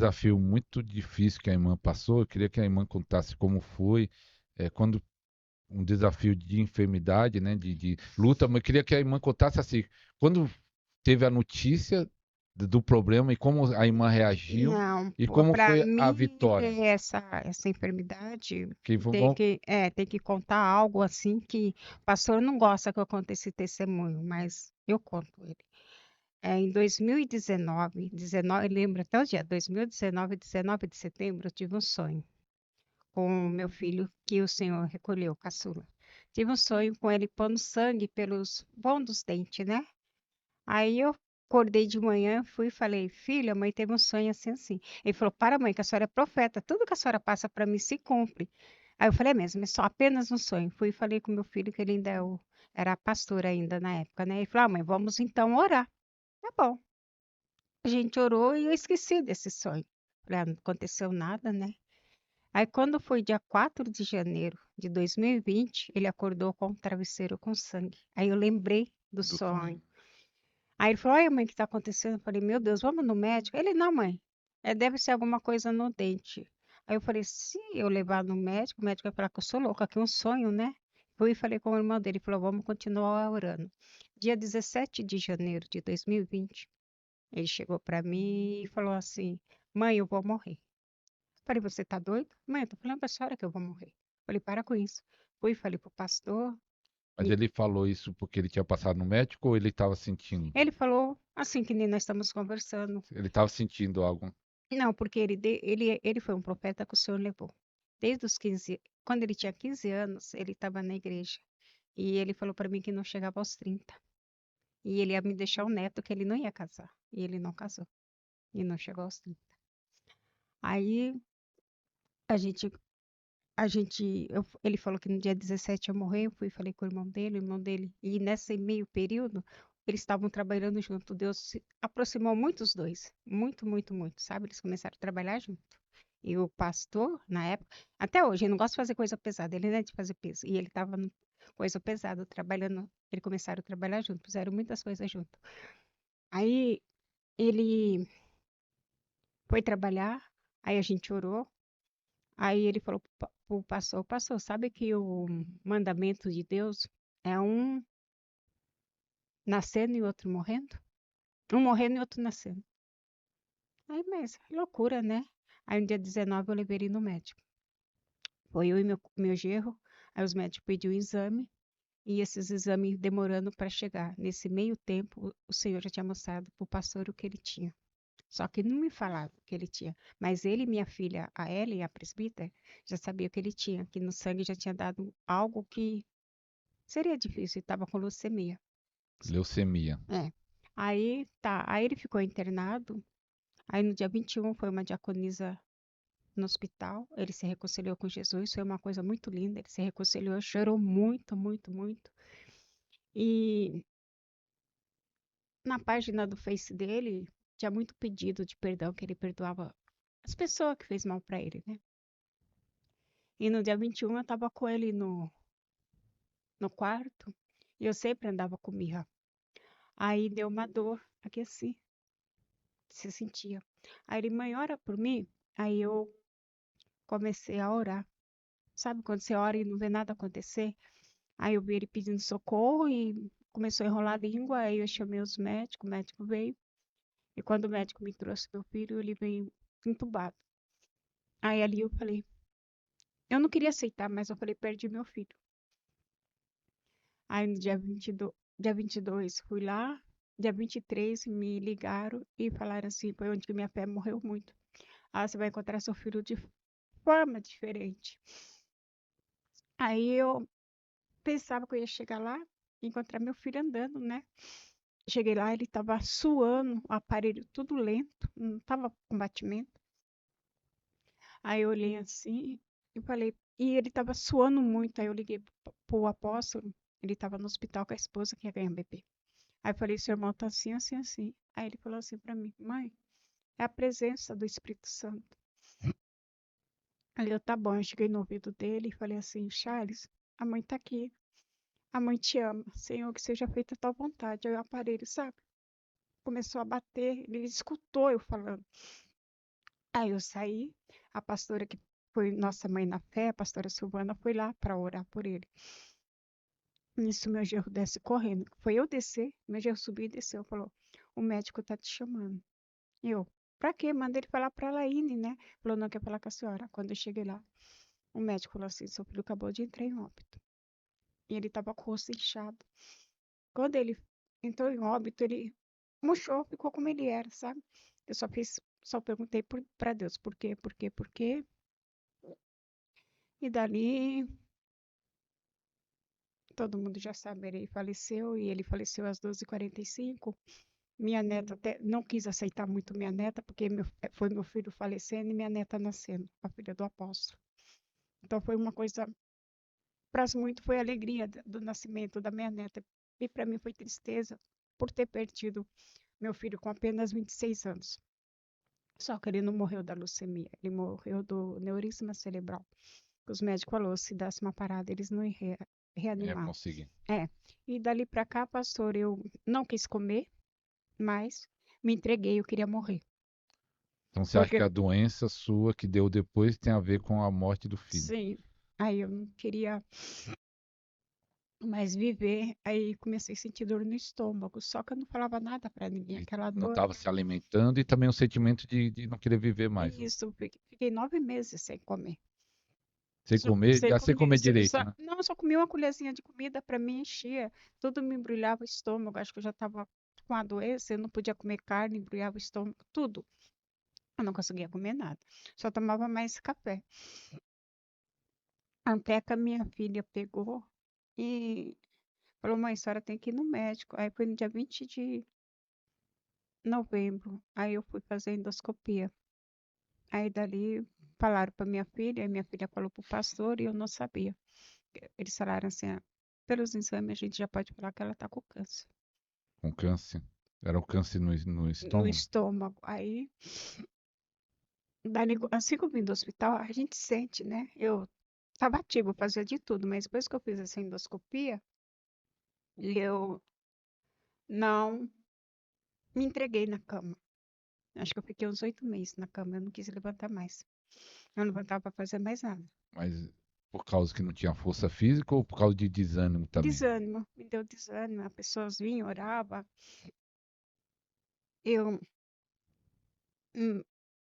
desafio muito difícil que a irmã passou. Eu queria que a irmã contasse como foi, quando um desafio de enfermidade, né, de luta, mas eu queria que a irmã contasse assim, quando teve a notícia do problema e como a irmã reagiu Não, e como para foi a mim vitória. ter essa enfermidade, Que vão, tem que contar algo assim que o pastor não gosta que eu conte esse testemunho, mas eu conto ele. Em 2019, 19, eu lembro até o dia, 2019, 19 de setembro, eu tive um sonho com o meu filho que o Senhor recolheu, caçula. Tive um sonho com ele pondo sangue pelos vão dos dentes, né? Aí eu acordei de manhã, fui e falei, filha, a mãe teve um sonho assim, assim. Ele falou, para mãe, que a senhora é profeta, tudo que a senhora passa para mim se cumpre. Aí eu falei, é mesmo, é só apenas um sonho. Fui e falei com meu filho, que ele ainda era pastor ainda na época, né? Ele falou, mãe, vamos então orar. Tá bom. A gente orou e eu esqueci desse sonho. Falei, não aconteceu nada, né? Aí quando foi dia 4 de janeiro de 2020, ele acordou com um travesseiro com sangue. Aí eu lembrei do do sonho. sonho. Aí ele falou: olha, mãe, o que está acontecendo? Eu falei: meu Deus, vamos no médico? Ele: não, mãe, deve ser alguma coisa no dente. Aí eu falei: se eu levar no médico, o médico vai falar que eu sou louca, que é um sonho, né? Fui e falei com o irmão dele, ele falou: vamos continuar orando. Dia 17 de janeiro de 2020, ele chegou para mim e falou assim: mãe, eu vou morrer. Falei: você tá doido? Mãe, eu tô falando pra senhora que eu vou morrer. Falei: para com isso. Fui e falei pro pastor. Mas ele falou isso porque ele tinha passado no médico ou ele estava sentindo? Ele falou assim que nem nós estamos conversando. Ele estava sentindo algo. Não, porque ele foi um profeta que o Senhor levou. Desde os 15, quando ele tinha 15 anos, ele estava na igreja. E ele falou para mim que não chegava aos 30. E ele ia me deixar um neto que ele não ia casar. E ele não casou. E não chegou aos 30. Aí a gente, ele falou que no dia 17 eu morrer. Eu fui e falei com o irmão dele. E nesse meio período, eles estavam trabalhando junto. Deus se aproximou muito os dois. Muito, muito, muito, sabe? Eles começaram a trabalhar junto. E o pastor, na época, até hoje, ele não gosta de fazer coisa pesada, ele não é de fazer peso. E ele estava coisa pesada, trabalhando, eles começaram a trabalhar junto, fizeram muitas coisas junto. Aí ele foi trabalhar, aí a gente orou, aí ele falou pro pastor, sabe que o mandamento de Deus é um nascendo e outro morrendo? Um morrendo e outro nascendo. Aí, mas loucura, né? Aí no dia 19 eu levei ele no médico. Foi eu e meu genro, aí os médicos pediram o exame, e esses exames demorando para chegar. Nesse meio tempo, o Senhor já tinha mostrado para o pastor o que ele tinha. Só que não me falava o que ele tinha. Mas ele e minha filha, a Ellie, a presbítera, já sabia o que ele tinha, que no sangue já tinha dado algo que seria difícil, estava com leucemia. Leucemia. É. Aí tá, aí ele ficou internado. Aí no dia 21 foi uma diaconisa no hospital, ele se reconciliou com Jesus, foi uma coisa muito linda, ele se reconciliou, chorou muito, muito, muito. E na página do Face dele, tinha muito pedido de perdão, que ele perdoava as pessoas que fez mal pra ele, né? E no dia 21 eu tava com ele no quarto e eu sempre andava com mirra. Aí deu uma dor aqui assim, se sentia. Aí ele, mãe, ora por mim. Aí eu comecei a orar. Sabe quando você ora e não vê nada acontecer? Aí eu vi ele pedindo socorro e começou a enrolar a língua. Aí eu chamei os médicos, o médico veio. E quando o médico me trouxe meu filho, ele veio entubado. Aí ali eu falei, eu não queria aceitar, mas eu falei, perdi meu filho. Aí no dia 22 fui lá, dia 23 me ligaram e falaram assim, foi onde que minha fé morreu muito. Ah, você vai encontrar seu filho de forma diferente. Aí eu pensava que eu ia chegar lá e encontrar meu filho andando, né? Cheguei lá, ele estava suando, o aparelho tudo lento, não estava com batimento. Aí eu olhei assim e falei, e ele estava suando muito. Aí eu liguei pro apóstolo, ele estava no hospital com a esposa que ia ganhar bebê. Aí eu falei, seu irmão tá assim, assim, assim. Aí ele falou assim para mim, mãe, é a presença do Espírito Santo. Aí eu, tá bom, eu cheguei no ouvido dele e falei assim, Charles, a mãe tá aqui, a mãe te ama, Senhor, que seja feita a tua vontade. Aí o aparelho, sabe, começou a bater, ele escutou eu falando. Aí eu saí, a pastora que foi nossa mãe na fé, a pastora Silvana, foi lá para orar por ele. Nisso, meu genro desce correndo. Foi eu descer, meu genro subiu e desceu. Falou: o médico tá te chamando. E eu: pra quê? Manda ele falar pra Laine, né? Falou: não, quer falar com a senhora. Quando eu cheguei lá, o médico falou assim: seu filho acabou de entrar em óbito. E ele tava com o rosto inchado. Quando ele entrou em óbito, ele murchou, ficou como ele era, sabe? Eu só perguntei pra Deus: por quê, por quê, por quê? E dali, todo mundo já sabe, ele faleceu e ele faleceu às 12h45. Minha neta até não quis aceitar muito minha neta, porque foi meu filho falecendo e minha neta nascendo, a filha do apóstolo. Então foi uma coisa, para muito foi a alegria do nascimento da minha neta. E para mim foi tristeza por ter perdido meu filho com apenas 26 anos. Só que ele não morreu da leucemia, ele morreu do neurisma cerebral. Os médicos falaram, se desse uma parada, eles não iam É reanimar. conseguir. É, e dali para cá, pastor, eu não quis comer mais, me entreguei, eu queria morrer. Então você acha que Porque, a doença sua que deu depois tem a ver com a morte do filho? sim, aí eu não queria mais viver, aí comecei a sentir dor no estômago, só que eu não falava nada para ninguém, E aquela não dor. estava se alimentando e também o sentimento de não querer viver mais. Isso, fiquei 9 meses sem comer. Sem comer, Sem já sem comer, comer direito, né? não, só comia uma colherzinha de comida para mim enchia, tudo me embrulhava o estômago, acho que eu já estava com a doença, eu não podia comer carne, embrulhava o estômago, tudo. Eu não conseguia comer nada, só tomava mais café. Até que a minha filha pegou e falou, mãe, a senhora tem que ir no médico. Aí foi no dia 20 de novembro, aí eu fui fazer endoscopia. Aí dali falaram para minha filha, e minha filha falou para o pastor e eu não sabia. Eles falaram assim, "Ah, pelos exames a gente já pode falar que ela está com câncer Com câncer. Era o câncer no no estômago? estômago. Aí, dali, assim que eu vim do hospital, a gente sente, né? Eu estava ativa, fazia de tudo, mas depois que eu fiz essa endoscopia, eu não me entreguei na cama. Acho que eu fiquei uns 8 meses na cama, eu não quis levantar mais. Eu não levantava para fazer mais nada. Mas por causa que não tinha força física ou por causa de desânimo também? Desânimo, me deu desânimo. As pessoas vinham, oravam. Eu,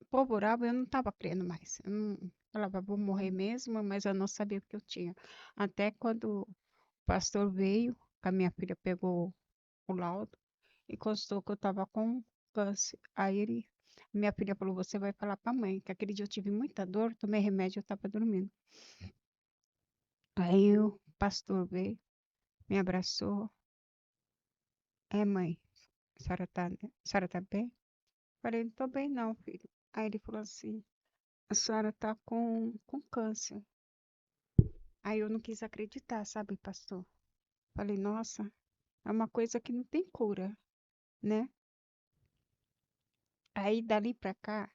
o povo orava, eu não estava crendo mais. Eu não, falava, vou morrer mesmo, mas eu não sabia o que eu tinha. Até quando o pastor veio, a minha filha pegou o laudo e constou que eu estava com câncer. Aí minha filha falou, você vai falar para a mãe, que aquele dia eu tive muita dor, tomei remédio, eu estava dormindo. Aí o pastor veio, me abraçou. É, mãe, a senhora tá bem? Falei, não tô bem não, filho. Aí ele falou assim, a senhora tá com câncer. Aí eu não quis acreditar, sabe, pastor? Falei, nossa, é uma coisa que não tem cura, né? Aí dali pra cá,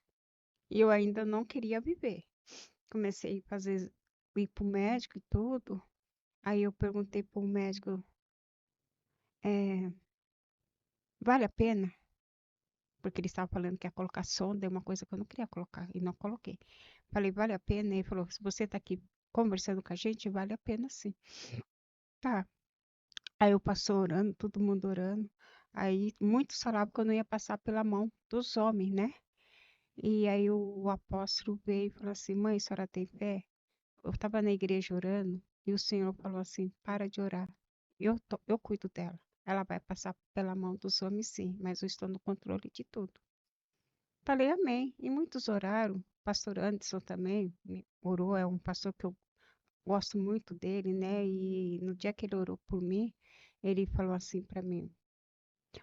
eu ainda não queria viver. Comecei a ir pro médico e tudo. Aí eu perguntei pro médico, é, vale a pena? Porque ele estava falando que ia colocar sonda, é uma coisa que eu não queria colocar, e não coloquei. Falei, vale a pena? Ele falou, se você está aqui conversando com a gente, vale a pena sim. Tá. Aí eu passou orando, todo mundo orando. Aí muitos falavam que eu não ia passar pela mão dos homens, né? E aí o apóstolo veio e falou assim, mãe, a senhora tem fé? Eu estava na igreja orando e o Senhor falou assim, para de orar. Eu cuido dela. Ela vai passar pela mão dos homens, sim, mas eu estou no controle de tudo. Falei amém. E muitos oraram. Pastor Anderson também orou, é um pastor que eu gosto muito dele, né? E no dia que ele orou por mim, ele falou assim para mim: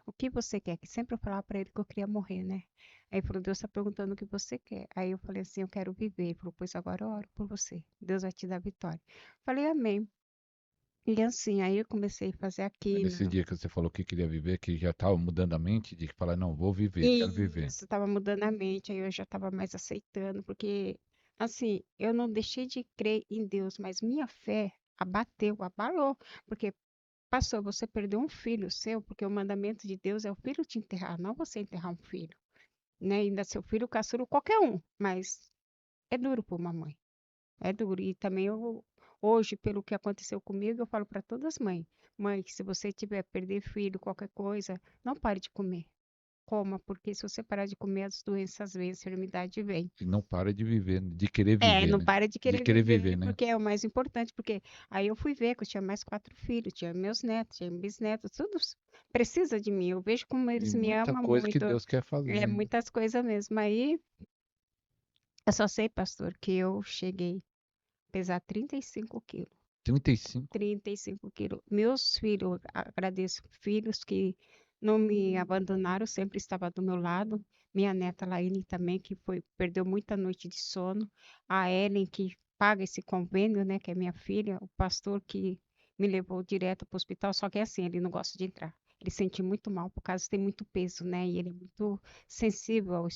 o que você quer? Que sempre eu falava para ele que eu queria morrer, né? Aí ele falou: Deus está perguntando o que você quer. Aí eu falei assim: eu quero viver. Ele falou: pois agora eu oro por você. Deus vai te dar vitória. Falei amém. E assim, aí eu comecei a fazer Aí aqui. nesse dia que você falou que queria viver, que já estava mudando a mente, de falar, não, vou viver, quero E viver. isso estava mudando a mente, aí eu já estava mais aceitando, porque, assim, eu não deixei de crer em Deus, mas minha fé abateu, abalou, porque, pastor, você perdeu um filho seu, porque o mandamento de Deus é o filho te enterrar, não você enterrar um filho. né? Ainda seu filho caçula, qualquer um, mas é duro para uma mãe. É duro. E também eu, hoje, pelo que aconteceu comigo, eu falo para todas as mães: mãe, que se você tiver perder filho, qualquer coisa, não pare de comer. Coma, porque se você parar de comer, as doenças vêm, a enfermidade vem. E não para de viver, de querer É, viver, não né? para de De querer querer viver, viver, né? porque é o mais importante, porque aí eu fui ver que eu tinha mais 4 filhos, tinha meus netos, tinha bisnetos, tudo precisa de mim. Eu vejo como E eles me muita amam coisa que muito, Deus quer é fazer. muitas coisas mesmo. Aí eu só sei, pastor, que eu cheguei a pesar 35 quilos. 35. 35 quilos. Meus filhos, agradeço, filhos que não me abandonaram, sempre estava do meu lado. Minha neta Laine também, que foi, perdeu muita noite de sono. A Ellen, que paga esse convênio, né, que é minha filha. O pastor que me levou direto para o hospital, só que é assim, ele não gosta de entrar. Ele sente muito mal, por causa que tem muito peso, né? E ele é muito sensível ao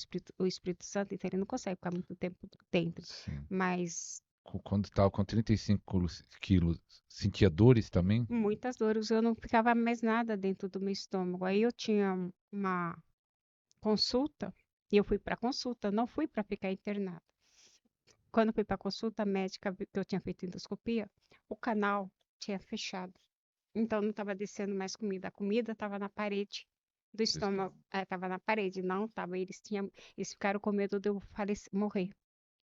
Espírito Santo, então ele não consegue ficar muito tempo dentro. Sim. Mas Quando estava com 35 quilos, sentia dores também? muitas dores, eu não ficava mais nada dentro do meu estômago. Aí eu tinha uma consulta e eu fui para consulta, não fui para ficar internada. Quando eu fui para consulta, a médica viu que eu tinha feito endoscopia, o canal tinha fechado. Então não estava descendo mais comida, a comida estava na parede do Do estômago, estômago. estava na parede, não estava. Eles ficaram com medo de eu morrer,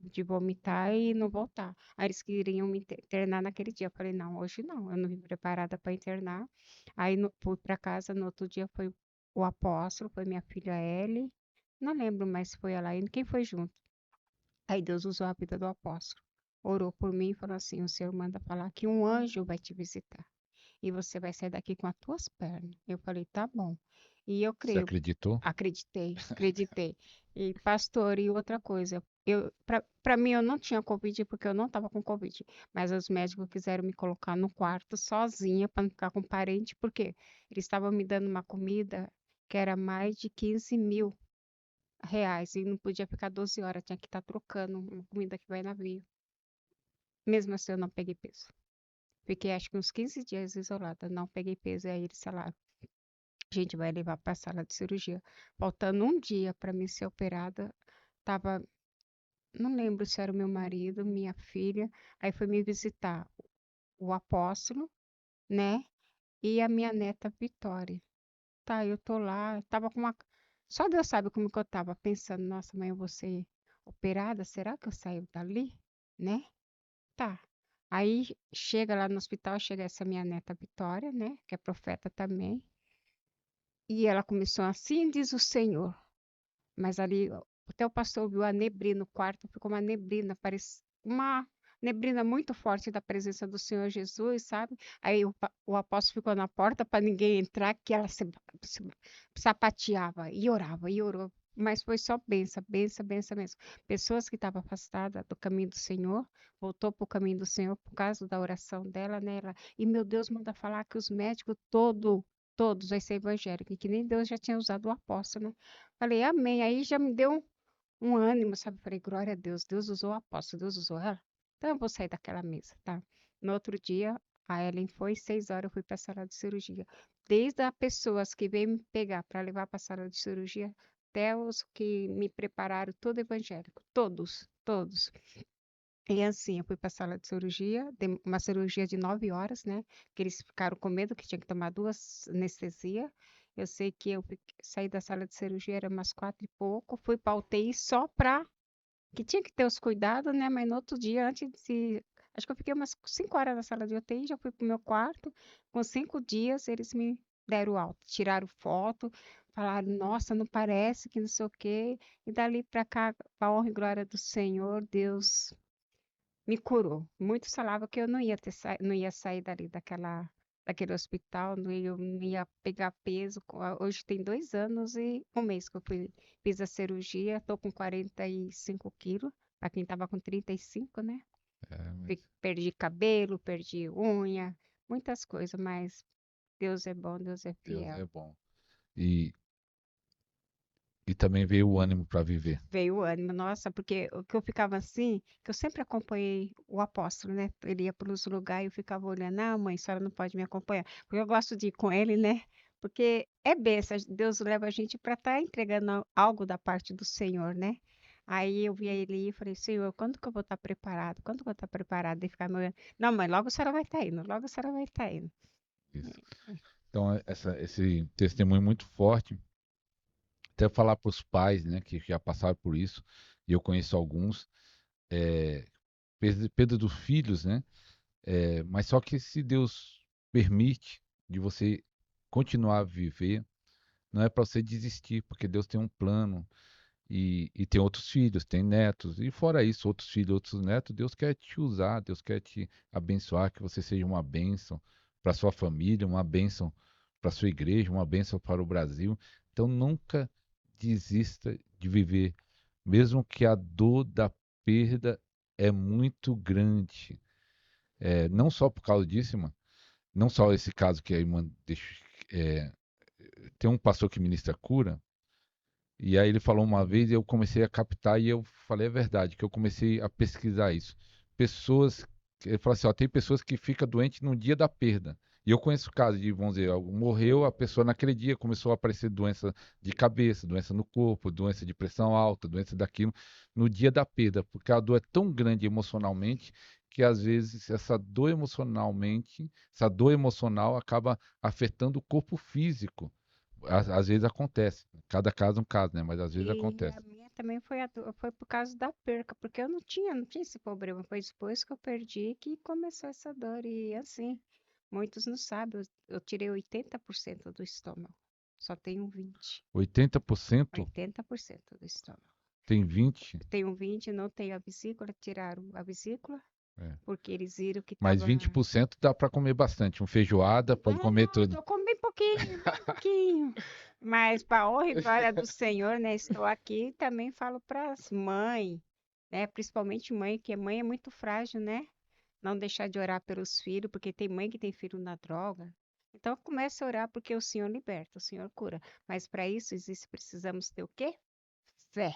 de vomitar e não voltar. Aí eles queriam me internar naquele dia. Eu falei, não, hoje não, eu não vim preparada para internar. Aí fui para casa, no outro dia foi o apóstolo, foi minha filha Ellie, não lembro mais se foi ela ainda, quem foi junto. Aí Deus usou a vida do apóstolo. Orou por mim e falou assim: o Senhor manda falar que um anjo vai te visitar e você vai sair daqui com as tuas pernas. Eu falei, tá bom. E eu Você creio, acreditou? acreditei, acreditei. E pastor, e outra coisa, para mim eu não tinha Covid porque eu não estava com Covid, mas os médicos quiseram me colocar no quarto sozinha para não ficar com parente, porque eles estavam me dando uma comida que era mais de 15 mil reais e não podia ficar 12 horas, tinha que estar trocando uma comida que vai navio. Mesmo assim, eu não peguei peso. Fiquei acho que uns 15 dias isolada, não peguei peso, e aí eles falaram: a gente vai levar para a sala de cirurgia. Faltando um dia para mim ser operada, tava, não lembro se era o meu marido, minha filha, aí foi me visitar o apóstolo, né? E a minha neta Vitória. Tá, eu tô lá, tava com uma. Só Deus sabe como que eu tava pensando, nossa, mãe, eu vou ser operada, será que eu saio dali? Né? Tá. Aí chega lá no hospital, chega essa minha neta Vitória, né? Que é profeta também. E ela começou assim, diz o Senhor. Mas ali, ó, até o pastor viu a neblina no quarto, ficou uma neblina, parece uma neblina muito forte da presença do Senhor Jesus, sabe? Aí o apóstolo ficou na porta para ninguém entrar, que ela se sapateava e orou. Mas foi só benção, benção, benção mesmo. Pessoas que estavam afastadas do caminho do Senhor, voltou para o caminho do Senhor por causa da oração dela, né? E meu Deus manda falar que os médicos todos vai ser evangélicos, que nem Deus já tinha usado o apóstolo, né? Falei, amém. Aí já me deu um ânimo, sabe? Falei, glória a Deus, Deus usou o apóstolo, Deus usou ela. Então eu vou sair daquela mesa, tá? No outro dia, a Ellen foi, 6 horas, eu fui para a sala de cirurgia. Desde as pessoas que veio me pegar para levar para a sala de cirurgia, até os que me prepararam, todo evangélico, todos, todos. E assim, eu fui para a sala de cirurgia, uma cirurgia de 9 horas, né? Que eles ficaram com medo que tinha que tomar duas anestesia. Eu sei que eu saí da sala de cirurgia, era umas 4 e pouco, fui para UTI só para que tinha que ter os cuidados, né? Mas no outro dia, antes de se. Acho que eu fiquei umas 5 horas na sala de UTI, já fui pro meu quarto. Com 5 dias, eles me deram alta, tiraram foto, falaram, nossa, não parece que não sei o quê. E dali para cá, para a honra e glória do Senhor, Deus me curou. Muitos falavam que eu não ia não ia sair dali daquele hospital, não ia pegar peso. Hoje tem 2 anos e um mês que eu fiz a cirurgia, estou com 45 quilos, para quem estava com 35, né? É, mas Perdi cabelo, perdi unha, muitas coisas, mas Deus é bom, Deus é Deus fiel. é bom. E, e também veio o ânimo para viver. Veio o ânimo, nossa, porque o que eu ficava assim, que eu sempre acompanhei o apóstolo, né? Ele ia para os lugares e eu ficava olhando, ah, mãe, a senhora não pode me acompanhar, porque eu gosto de ir com ele, né? Porque é bênção, Deus leva a gente para estar entregando algo da parte do Senhor, né? Aí eu vi ele e falei, Senhor, quando que eu vou estar preparado? Quando que eu vou estar preparado? E ficar me olhando. Não, mãe, logo a senhora vai estar indo, logo a senhora vai estar indo. Isso. Então, esse testemunho é muito forte. Até falar para os pais, né, que já passaram por isso, e eu conheço alguns, é, perda dos filhos, né? Mas só que se Deus permite de você continuar a viver, não é para você desistir, porque Deus tem um plano e tem outros filhos, tem netos, e fora isso, outros filhos, outros netos, Deus quer te usar, Deus quer te abençoar, que você seja uma bênção para sua família, uma bênção para sua igreja, uma bênção para o Brasil. Então nunca desista de viver, mesmo que a dor da perda é muito grande. Não só por causa disso, irmã, não só esse caso que a irmã deixa, é, tem um pastor que ministra cura, e aí ele falou uma vez e eu comecei a captar e eu falei, é verdade, que eu comecei a pesquisar isso. Pessoas, ele falou assim, ó, tem pessoas que ficam doentes no dia da perda. E eu conheço casos de, vamos dizer, morreu, a pessoa naquele dia começou a aparecer doença de cabeça, doença no corpo, doença de pressão alta, doença daquilo, no dia da perda, porque a dor é tão grande emocionalmente que às vezes essa dor emocional acaba afetando o corpo físico. Às vezes acontece. Cada caso é um caso, né? Mas às vezes E acontece. a minha também foi, foi por causa da perca, porque eu não tinha esse problema. Foi depois que eu perdi que começou essa dor. E assim, muitos não sabem, eu tirei 80% do estômago. Só tenho 20. 80% 80% do estômago. tem 20, Tenho 20, não tenho a vesícula, tiraram a vesícula, é. porque eles viram que Mas estava. 20% dá para comer bastante. Um feijoada, pode Ah, comer não, eu tudo. tô comendo bem pouquinho. Mas para honra e glória do Senhor, né? Estou aqui e também falo para as mães, né? Principalmente mãe, que mãe é muito frágil, né? Não deixar de orar pelos filhos, porque tem mãe que tem filho na droga. Então comece a orar porque o Senhor liberta, o Senhor cura. Mas para isso precisamos ter o quê? Fé.